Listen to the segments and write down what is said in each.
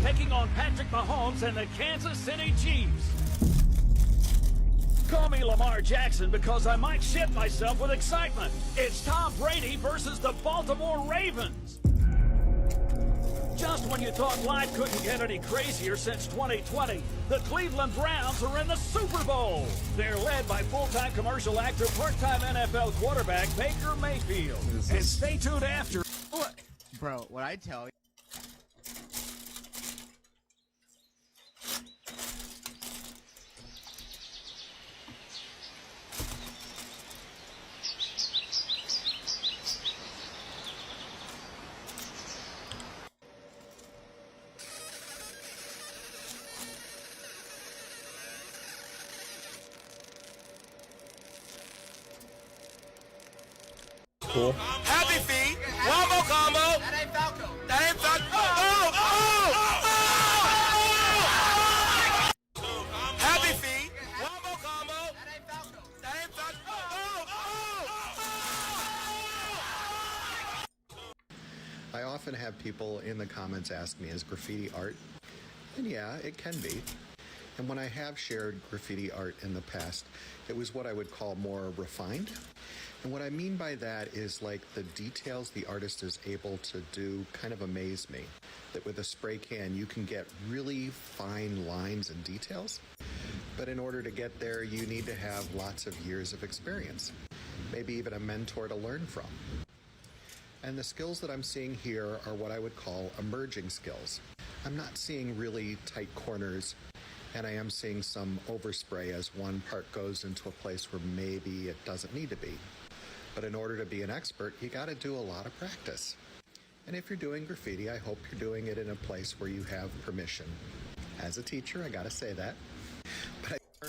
taking on Patrick Mahomes and the Kansas City Chiefs. Call me Lamar Jackson because I might shit myself with excitement. It's Tom Brady versus the Baltimore Ravens. Just when you thought life couldn't get any crazier since 2020, the Cleveland Browns are in the Super Bowl. They're led by full-time commercial actor, part-time NFL quarterback Baker Mayfield. And stay tuned after. Bro, what I tell you. Cool. Happy feet. One more combo. That ain't Falco. That ain't Falco. Happy feet. One more combo. That ain't Falco. That ain't Falco. I often have people in the comments ask me, is graffiti art? And yeah, it can be. And when I have shared graffiti art in the past, it was what I would call more refined. And what I mean by that is like the details the artist is able to do kind of amaze me. That with a spray can, you can get really fine lines and details. But in order to get there, you need to have lots of years of experience. Maybe even a mentor to learn from. And the skills that I'm seeing here are what I would call emerging skills. I'm not seeing really tight corners, and I am seeing some overspray as one part goes into a place where maybe it doesn't need to be. But in order to be an expert, you got to do a lot of practice. And if you're doing graffiti, I hope you're doing it in a place where you have permission. As a teacher, I got to say that.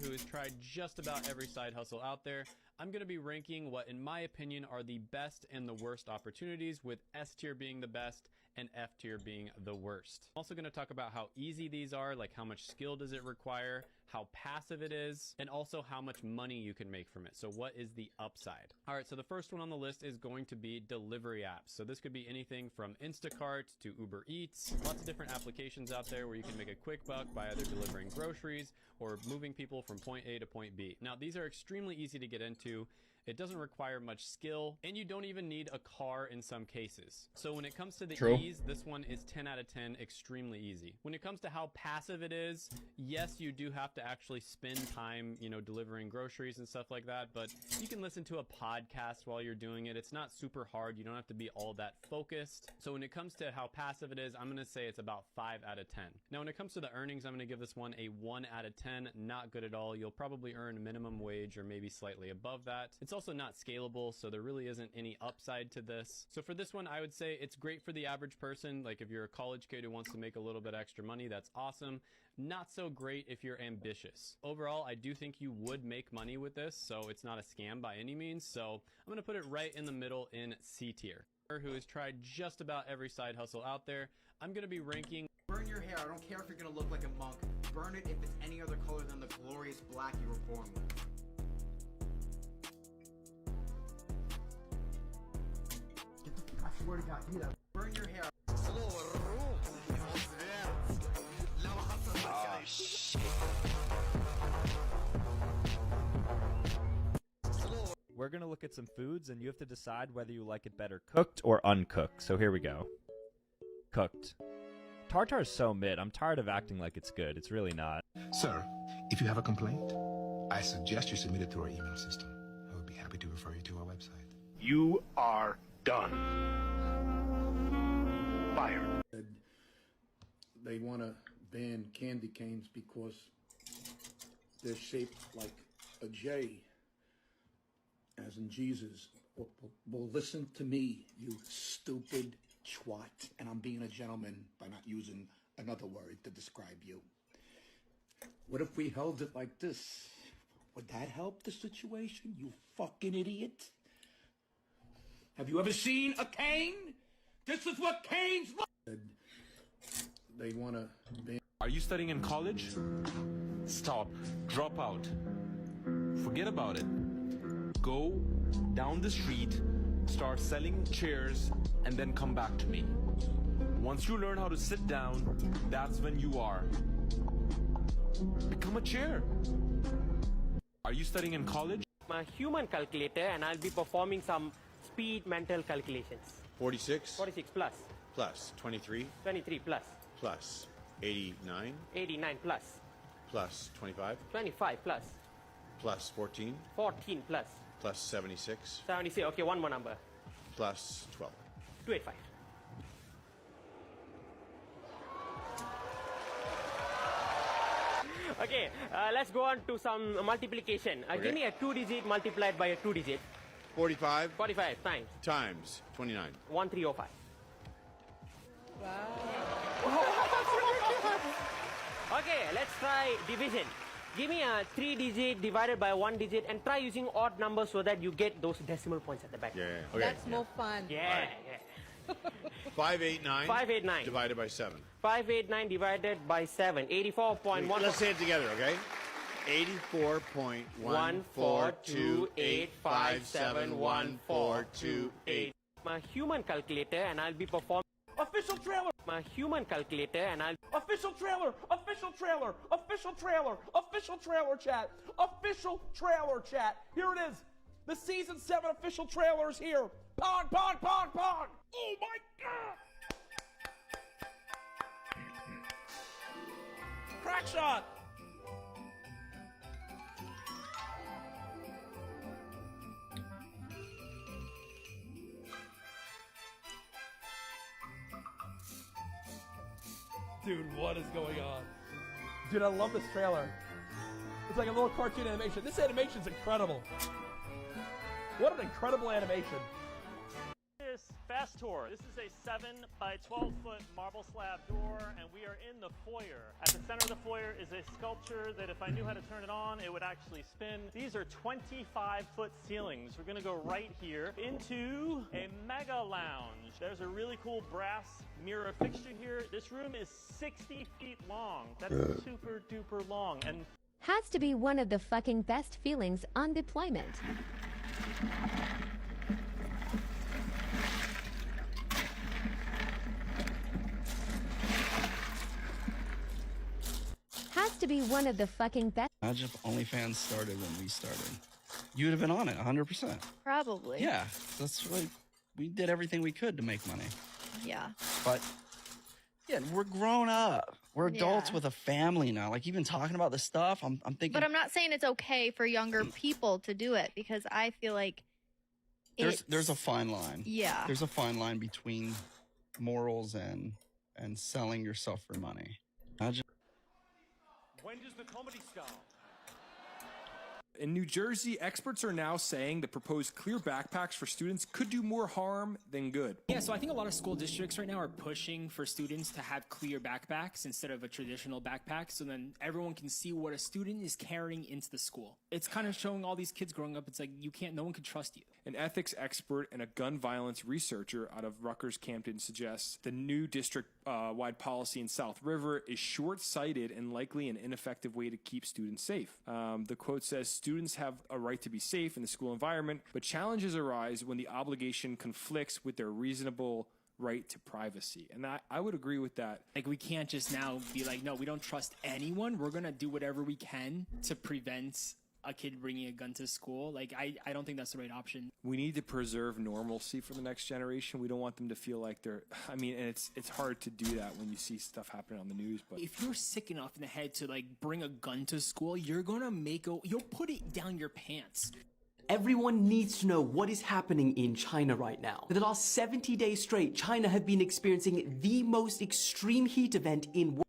Who has tried just about every side hustle out there, I'm going to be ranking what, in my opinion, are the best and the worst opportunities, with S tier being the best and F tier being the worst. I'm also going to talk about how easy these are, like how much skill does it require, how passive it is, and also how much money you can make from it. So what is the upside? All right, so the first one on the list is going to be delivery apps. So this could be anything from Instacart to Uber Eats, lots of different applications out there where you can make a quick buck by either delivering groceries or moving people from point A to point B. Now, these are extremely easy to get into. It doesn't require much skill, and you don't even need a car in some cases. So when it comes to the ease, this one is 10 out of 10, extremely easy. When it comes to how passive it is, yes, you do have to actually spend time, delivering groceries and stuff like that, but you can listen to a podcast while you're doing it. It's not super hard. You don't have to be all that focused. So when it comes to how passive it is, I'm going to say it's about 5 out of 10. Now, when it comes to the earnings, I'm going to give this one a 1 out of 10. Not good at all. You'll probably earn minimum wage or maybe slightly above that. It's also not scalable, so there really isn't any upside to this. So for this one, I would say it's great for the average person. Like if you're a college kid who wants to make a little bit extra money, that's awesome. Not so great if you're ambitious. Overall, I do think you would make money with this, so it's not a scam by any means. So I'm gonna put it right in the middle in C tier. Who has tried just about every side hustle out there, I'm gonna be ranking. Burn your hair. I don't care if you're gonna look like a monk. Burn it if it's any other color than the glorious black you were born with. I swear to God, give me that. Burn your hair. We're going to look at some foods, and you have to decide whether you like it better cooked or uncooked. So here we go. Cooked. Tartar's so mid. I'm tired of acting like it's good. It's really not. Sir, if you have a complaint, I suggest you submit it through our email system. I would be happy to refer you to our website. You are done. Fired. They want to ban candy canes because they're shaped like a J, as in Jesus. Well, listen to me, you stupid twat, and I'm being a gentleman by not using another word to describe you. What if we held it like this? Would that help the situation, you fucking idiot? Have you ever seen a cane? This is what canes look. They want to ban. Are you studying in college? Stop. Drop out. Forget about it. Go down the street, start selling chairs, and then come back to me. Once you learn how to sit down, that's when you are. Become a chair. Are you studying in college? My human calculator, and I'll be performing some speed mental calculations. 46 46 plus. plus 23 23 plus. plus 89 89 plus. plus 25 25 plus. plus 14 14 plus. plus 76 76. Okay, one more number. plus 12. 285. Okay, let's go on to some multiplication. Give me a 2-digit multiplied by a 2-digit. 45 45 times. times 29. 1305. Okay, let's try division. Give me a 3-digit divided by 1 digit and try using odd numbers so that you get those decimal points at the back. Yeah. Okay. That's more fun. Yeah. 589 589 divided by 7. 589 divided by 7. 84.1. Let's say it together, okay? 84.142857142. My human calculator, and I'll be performing. Official trailer! My human calculator, and I'll. Official trailer! Official trailer! Official trailer! Official trailer chat! Official trailer chat! Here it is! The season 7 official trailer is here! Pog, pog, pog, pog! Oh my god! Crack shot! Dude, what is going on? Dude, I love this trailer. It's like a little cartoon animation. This animation's incredible. What an incredible animation. This Fast Tour. This is a 7 by 12 foot marble slab door, and we are in the foyer. At the center of the foyer is a sculpture that if I knew how to turn it on, it would actually spin. These are 25-foot ceilings. We're gonna go right here into a mega lounge. There's a really cool brass mirror fixture here. This room is 60 feet long. That's super duper long. And has to be one of the fucking best feelings on deployment. Has to be one of the fucking best. Imagine if OnlyFans started when we started. You'd have been on it 100%. Probably. Yeah, that's like we did everything we could to make money. Yeah. But yeah, we're grown up. We're adults Yeah. with a family now. Like even talking about this stuff, I'm thinking. But I'm not saying it's okay for younger people to do it because I feel like there's a fine line. Yeah. There's a fine line between morals and selling yourself for money. Imagine. When does the comedy stop? In New Jersey, experts are now saying the proposed clear backpacks for students could do more harm than good. Yeah, so I think a lot of school districts right now are pushing for students to have clear backpacks instead of a traditional backpack, so then everyone can see what a student is carrying into the school. It's kind of showing all these kids growing up, it's like no one can trust you. An ethics expert and a gun violence researcher out of Rutgers-Camden suggests the new district-wide policy in South River is short-sighted and likely an ineffective way to keep students safe. The quote says, students have a right to be safe in the school environment, but challenges arise when the obligation conflicts with their reasonable right to privacy. And I would agree with that. Like, we can't just now be like, no, we don't trust anyone. We're going to do whatever we can to prevent a kid bringing a gun to school. Like, I don't think that's the right option. We need to preserve normalcy for the next generation. We don't want them to feel like they're, and it's hard to do that when you see stuff happening on the news. But if you're sick enough in the head to like bring a gun to school, you're going to you'll put it down your pants. Everyone needs to know what is happening in China right now. For the last 70 days straight, China have been experiencing the most extreme heat event in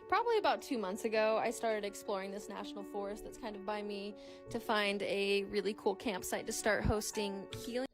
Probably about 2 months ago, I started exploring this national forest that's kind of by me to find a really cool campsite to start hosting healing.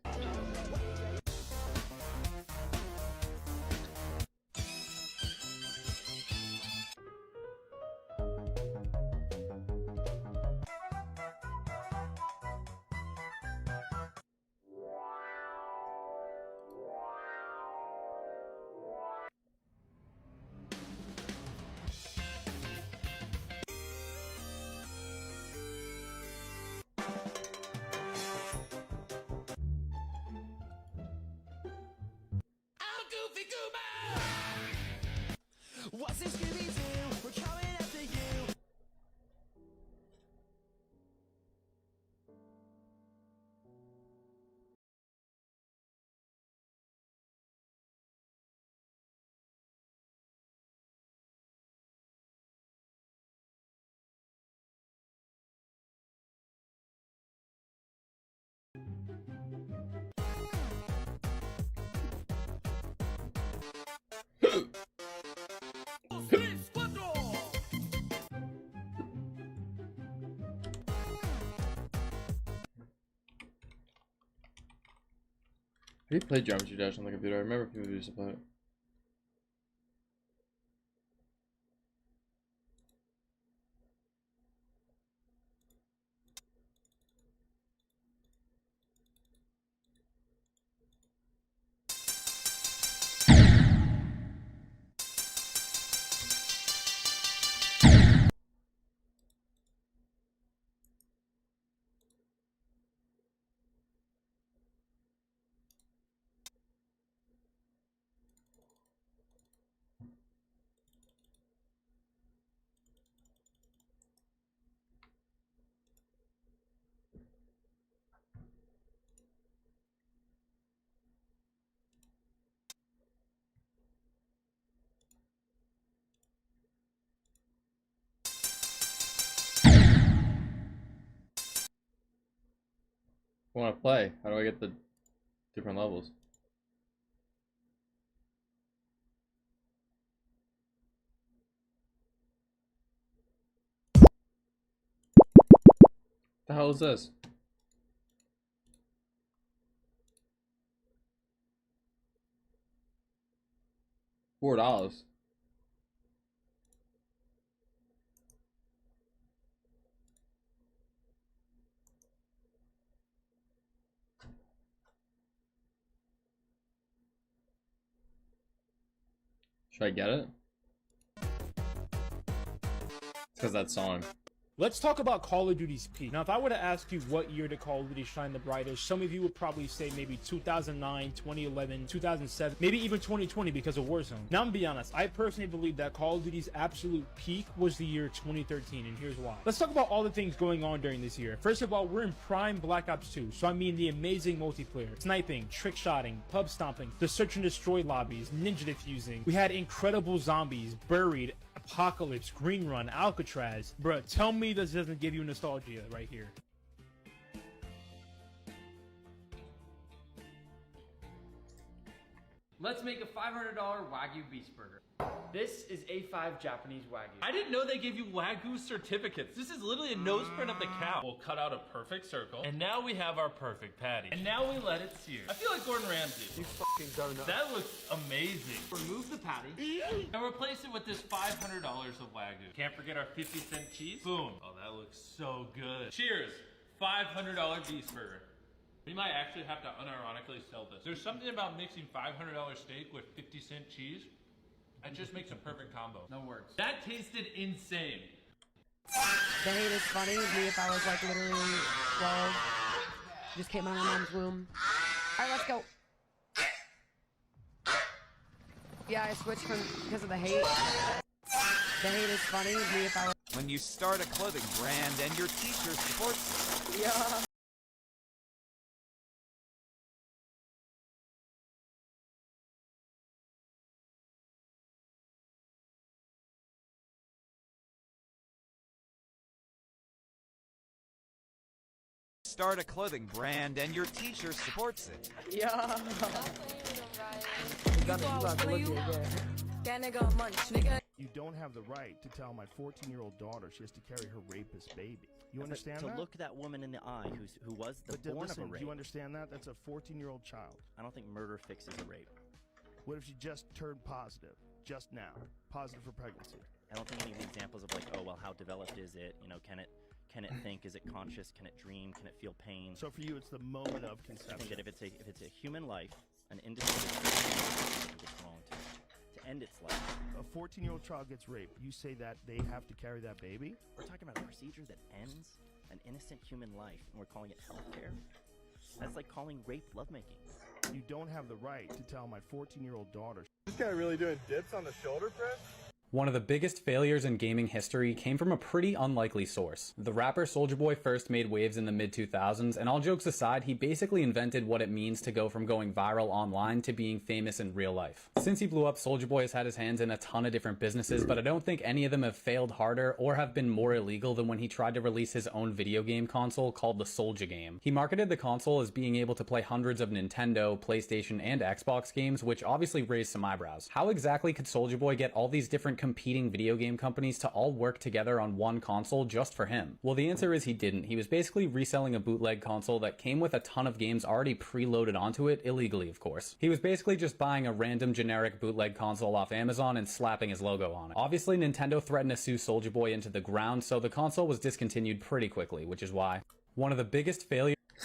How do you play Geometry Dash on the computer? I remember people used to play it. I want to play. How do I get the different levels? The hell is this? $4. Should I get it? It's because that song. Let's talk about Call of Duty's peak. Now, if I were to ask you what year did Call of Duty shine the brightest, some of you would probably say maybe 2009, 2011, 2007, maybe even 2020 because of Warzone. Now, I'm gonna be honest, I personally believe that Call of Duty's absolute peak was the year 2013, and here's why. Let's talk about all the things going on during this year. First of all, we're in prime Black Ops 2, so I mean the amazing multiplayer, sniping, trick shotting, pub stomping, the search and destroy lobbies, ninja defusing. We had incredible zombies, Buried, Apocalypse, Green Run, Alcatraz. Bruh, tell me this doesn't give you nostalgia right here. Let's make a $500 Wagyu beef burger. This is A5 Japanese Wagyu. I didn't know they gave you Wagyu certificates. This is literally a nose print of the cow. We'll cut out a perfect circle, and now we have our perfect patty. And now we let it sear. I feel like Gordon Ramsay. You fucking donut. That looks amazing. Remove the patty. And replace it with this $500 of Wagyu. Can't forget our 50-cent cheese. Boom. Oh, that looks so good. Cheers. $500 beef burger. We might actually have to unironically sell this. There's something about mixing $500 steak with 50-cent cheese. It just makes a perfect combo. No words. That tasted insane. The hate is funny. Me if I was like literally 12. Just came out of my mom's womb. Alright, let's go. Yeah, I switched from because of the hate. The hate is funny. Me if I was... When you start a clothing brand and your teacher supports it. Yeah. Start a clothing brand and your teacher supports it. Yeah. You don't have the right to tell my 14-year-old daughter she has to carry her rapist baby. You understand to that? look that woman in the eye who was the born listen, of a rape. do you understand that? That's a 14-year-old child. I don't think murder fixes a rape. What if she just turned positive, just now? Positive for pregnancy. I don't think any of the examples of like, oh, well, how developed is it? You know, can it think? Is it conscious? Can it dream? Can it feel pain? So for you, it's the moment of conception. I think that if it's a human life, an individual, it's wrong to end its life. A 14-year-old child gets raped. You say that they have to carry that baby? We're talking about a procedure that ends an innocent human life, and we're calling it healthcare. That's like calling rape lovemaking. You don't have the right to tell my 14-year-old daughter. This guy really doing dips on the shoulder press? One of the biggest failures in gaming history came from a pretty unlikely source. The rapper Soulja Boy first made waves in the mid-2000s, and all jokes aside, he basically invented what it means to go from going viral online to being famous in real life. Since he blew up, Soulja Boy has had his hands in a ton of different businesses, but I don't think any of them have failed harder or have been more illegal than when he tried to release his own video game console called the Soulja Game. He marketed the console as being able to play hundreds of Nintendo, PlayStation, and Xbox games, which obviously raised some eyebrows. How exactly could Soulja Boy get all these different competing video game companies to all work together on one console just for him? Well, the answer is he didn't. He was basically reselling a bootleg console that came with a ton of games already preloaded onto it, illegally of course. He was basically just buying a random generic bootleg console off Amazon and slapping his logo on it. Obviously, Nintendo threatened to sue Soulja Boy into the ground, so the console was discontinued pretty quickly, which is why one of the biggest failures